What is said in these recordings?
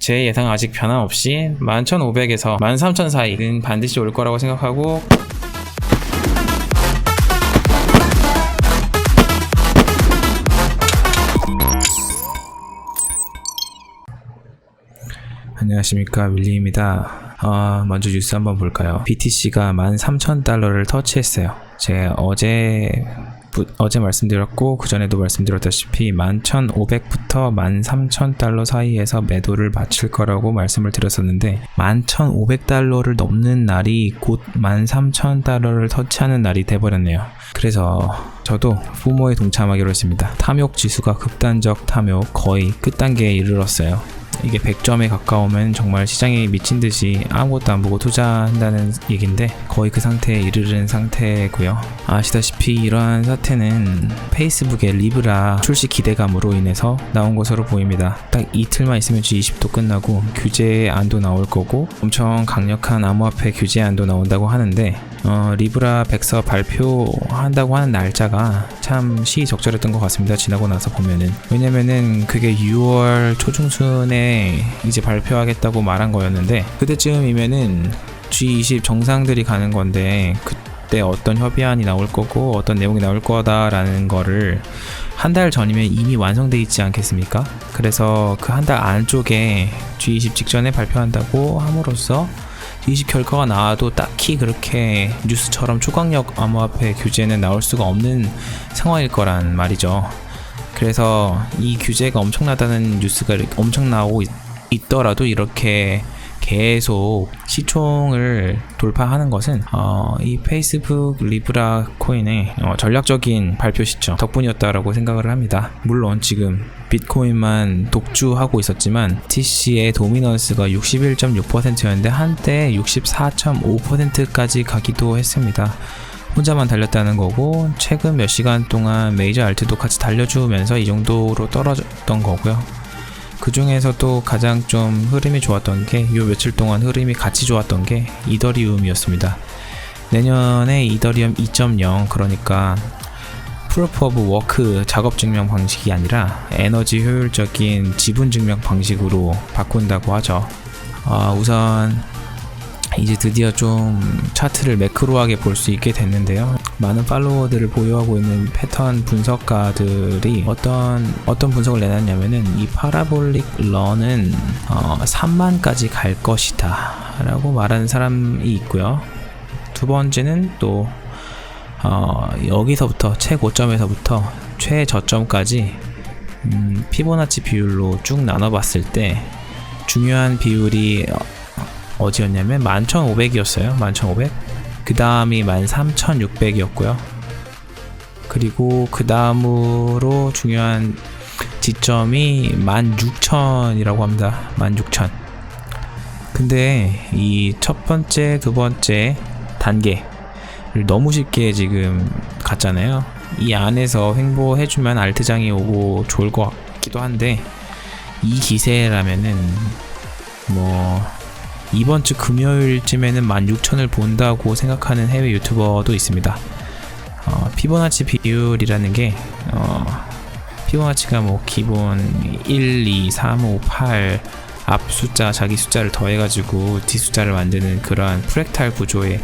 제 예상 아직 변함없이 11,500에서 13,000 사이는 반드시 올 거라고 생각하고, 안녕하십니까, 윌리입니다. 먼저 뉴스 한번 볼까요? BTC가 13,000달러를 터치했어요. 제가 어제 말씀드렸고 그 전에도 말씀드렸다시피 11,500부터 13,000달러 사이에서 매도를 마칠 거라고 말씀을 드렸었는데, 11,500달러를 넘는 날이 곧 13,000달러를 터치하는 날이 돼버렸네요. 그래서 저도 포모에 동참하기로 했습니다. 탐욕 지수가 극단적 탐욕, 거의 끝단계에 이르렀어요. 이게 100점에 가까우면 정말 시장이 미친듯이 아무것도 안 보고 투자한다는 얘긴데, 거의 그 상태에 이르는 상태고요. 아시다시피 이러한 사태는 페이스북의 리브라 출시 기대감으로 인해서 나온 것으로 보입니다. 딱 이틀만 있으면 G20도 끝나고 규제안도 나올 거고, 엄청 강력한 암호화폐 규제안도 나온다고 하는데, 리브라 백서 발표한다고 하는 날짜가 참 시의적절했던 것 같습니다. 지나고 나서 보면은. 왜냐면은 그게 6월 초중순에 이제 발표하겠다고 말한 거였는데, 그때쯤이면은 G20 정상들이 가는 건데, 그때 어떤 협의안이 나올 거고 어떤 내용이 나올 거다라는 거를 한 달 전이면 이미 완성돼 있지 않겠습니까? 그래서 그 한 달 안쪽에 G20 직전에 발표한다고 함으로써 G20 결과가 나와도 딱히 그렇게 뉴스처럼 초강력 암호화폐 규제는 나올 수가 없는 상황일 거란 말이죠. 그래서 이 규제가 엄청나다는 뉴스가 엄청 나오고 있더라도 이렇게 계속 시총을 돌파하는 것은 이 페이스북 리브라 코인의 전략적인 발표 시점 덕분이었다라고 생각을 합니다. 물론 지금 비트코인만 독주하고 있었지만 TC의 도미넌스가 61.6%였는데 한때 64.5%까지 가기도 했습니다. 혼자만 달렸다는 거고, 최근 몇 시간 동안 메이저 알트도 같이 달려주면서 이 정도로 떨어졌던 거고요. 그 중에서도 가장 좀 흐름이 좋았던 게, 요 며칠 동안 흐름이 같이 좋았던 게 이더리움이었습니다. 내년에 이더리움 2.0, 그러니까 프루프 오브 워크 작업 증명 방식이 아니라 에너지 효율적인 지분 증명 방식으로 바꾼다고 하죠. 우선 이제 드디어 좀 차트를 매크로하게 볼 수 있게 됐는데요. 많은 팔로워들을 보유하고 있는 패턴 분석가들이 어떤 분석을 내놨냐면은, 이 파라볼릭 런은 3만까지 갈 것이다 라고 말하는 사람이 있고요. 두 번째는 또 여기서부터 최고점에서부터 최저점까지 피보나치 비율로 쭉 나눠봤을 때 중요한 비율이 어디였냐면 11,500이었어요. 11,500. 그 다음이 13,600이었고요. 그리고 그 다음으로 중요한 지점이 16,000이라고 합니다. 16,000. 근데 이 첫 번째, 두 번째 단계를 너무 쉽게 지금 갔잖아요. 이 안에서 횡보해주면 알트장이 오고 좋을 것 같기도 한데, 이 기세라면은 이번 주 금요일쯤에는 16,000을 본다고 생각하는 해외 유튜버도 있습니다. 피보나치 비율이라는 게 피보나치가 기본 1, 2, 3, 5, 8 앞 숫자, 자기 숫자를 더해가지고 뒷 숫자를 만드는 그러한 프랙탈 구조의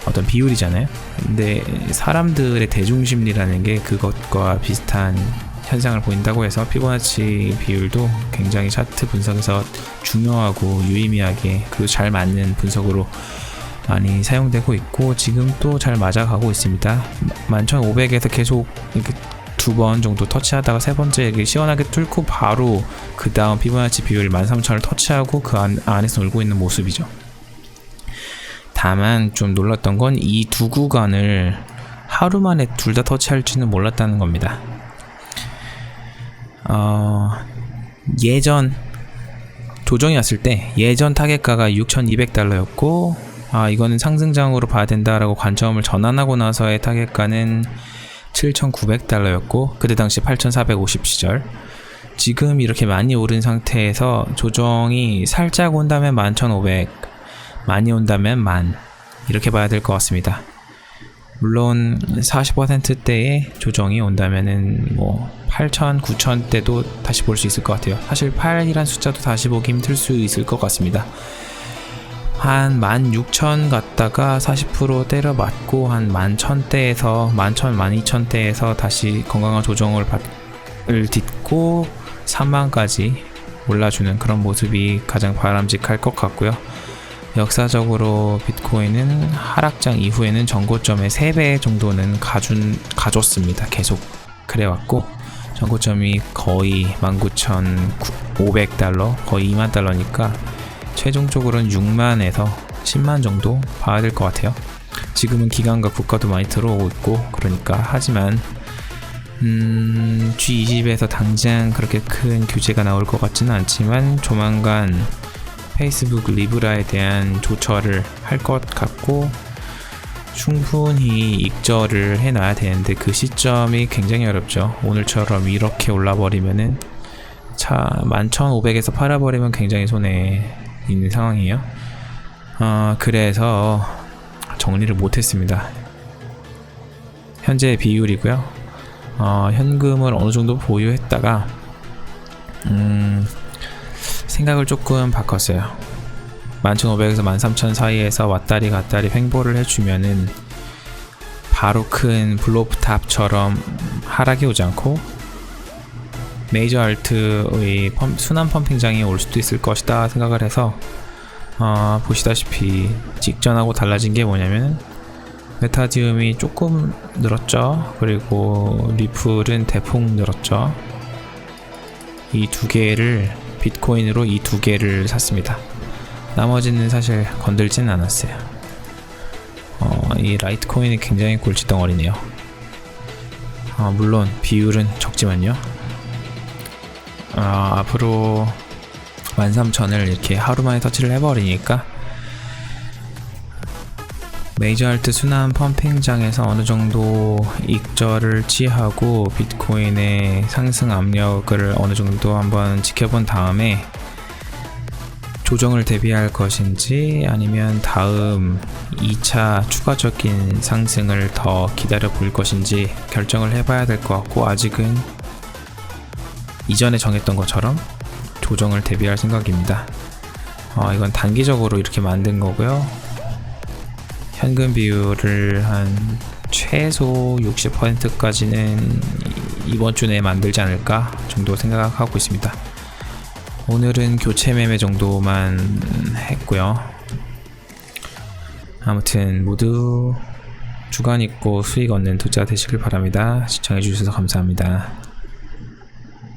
어떤 비율이잖아요. 근데 사람들의 대중심리라는 게 그것과 비슷한 현상을 보인다고 해서 피보나치 비율도 굉장히 차트 분석에서 중요하고 유의미하게, 그리고 잘 맞는 분석으로 많이 사용되고 있고, 지금 또 잘 맞아가고 있습니다. 11,500에서 계속 이렇게 두 번 정도 터치하다가 세 번째 이렇게 시원하게 뚫고 바로 그 다음 피보나치 비율 13,000을 터치하고 그 안에서 놀고 있는 모습이죠. 다만 좀 놀랐던 건 이 두 구간을 하루 만에 둘 다 터치할지는 몰랐다는 겁니다. 예전 조정이 왔을 때 예전 타겟가가 6,200달러였고, 이거는 상승장으로 봐야 된다라고 관점을 전환하고 나서의 타겟가는 7,900달러였고, 그때 당시 8,450 시절. 지금 이렇게 많이 오른 상태에서 조정이 살짝 온다면 11,500, 많이 온다면 10,000, 이렇게 봐야 될 것 같습니다. 물론 40%대의 조정이 온다면은 뭐 8,000, 9,000대도 다시 볼 수 있을 것 같아요. 사실 8이란 숫자도 다시 보기 힘들 수 있을 것 같습니다. 한 16,000 갔다가 40% 때려 맞고 한 11,000대에서 11,000, 12,000대에서 다시 건강한 조정을 딛고 3만까지 올라주는 그런 모습이 가장 바람직할 것 같고요. 역사적으로 비트코인은 하락장 이후에는 전고점의 3배 정도는 가줬습니다. 계속 그래왔고 전고점이 거의 19,500달러, 거의 2만 달러니까 최종적으로는 6만에서 10만 정도 봐야 될 것 같아요. 지금은 기관과 국가도 많이 들어오고 있고 그러니까 하지만 G20에서 당장 그렇게 큰 규제가 나올 것 같지는 않지만 조만간 페이스북 리브라에 대한 조처를 할 것 같고 충분히 익절을 해놔야 되는데 그 시점이 굉장히 어렵죠. 오늘처럼 이렇게 올라버리면은 11,500에서 팔아버리면 굉장히 손해 있는 상황이에요. 그래서 정리를 못했습니다. 현재 비율이고요. 현금을 어느 정도 보유했다가 생각을 조금 바꿨어요. 11,500에서 13,000 사이에서 왔다리 갔다리 횡보를 해주면은 바로 큰 블로프탑처럼 하락이 오지 않고 메이저 알트의 순환 펌핑장이 올 수도 있을 것이다 생각을 해서 보시다시피 직전하고 달라진 게 뭐냐면 메타디움이 조금 늘었죠. 그리고 리플은 대폭 늘었죠. 이 두 개를 비트코인으로 이 두 개를 샀습니다. 나머지는 사실 건들지는 않았어요. 이 라이트코인이 굉장히 골칫덩어리네요. 물론 비율은 적지만요. 앞으로 13,000을 이렇게 하루만에 터치를 해버리니까 메이저 알트 순환 펌핑장에서 어느 정도 익절을 취하고 비트코인의 상승 압력을 어느 정도 한번 지켜본 다음에 조정을 대비할 것인지 아니면 다음 2차 추가적인 상승을 더 기다려 볼 것인지 결정을 해봐야 될 것 같고 아직은 이전에 정했던 것처럼 조정을 대비할 생각입니다. 이건 단기적으로 이렇게 만든 거고요. 현금 비율을 한 최소 60%까지는 이번 주 내에 만들지 않을까 정도 생각하고 있습니다. 오늘은 교체 매매 정도만 했고요. 아무튼 모두 주관 있고 수익 얻는 투자 되시길 바랍니다. 시청해 주셔서 감사합니다.